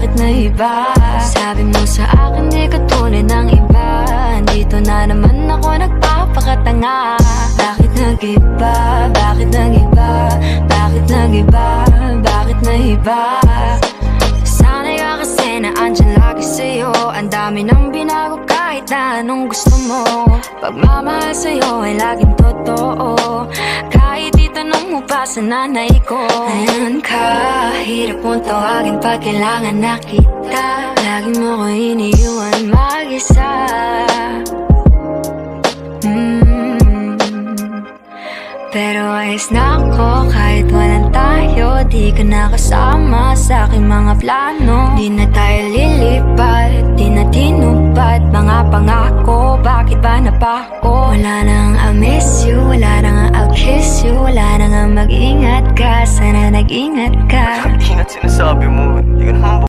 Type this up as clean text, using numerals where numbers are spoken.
bakit na iba? Sabi mo sa akin di ka tunay ng iba. Dito na naman ako nagpapakatanga. Bakit nag-iba? Bakit nag-iba? Bakit nag-iba? Bakit na iba? Sanay ka kasi na andyan lagi sa'yo. Ang dami nang binago kahit na anong gusto mo. Pagmamahal sa'yo ay laging totoo. Kahit itanong mo pa sa nanay ko. Ayan ka, hirap mong tawagin pag kailangan na kita. Lagi mo ko iniiwan mag-isa. Pero ayos na ako kahit walang tayo. Di ka nakasama sa aking mga plano. Di na tayo lilipat, di na tinupad mga pangako. Bakit ba napako? Wala nang I miss you, wala nang I'll kiss you. Wala nang mag-ingat ka, sana nag-ingat ka. Di na sinasabi mo, di ka naman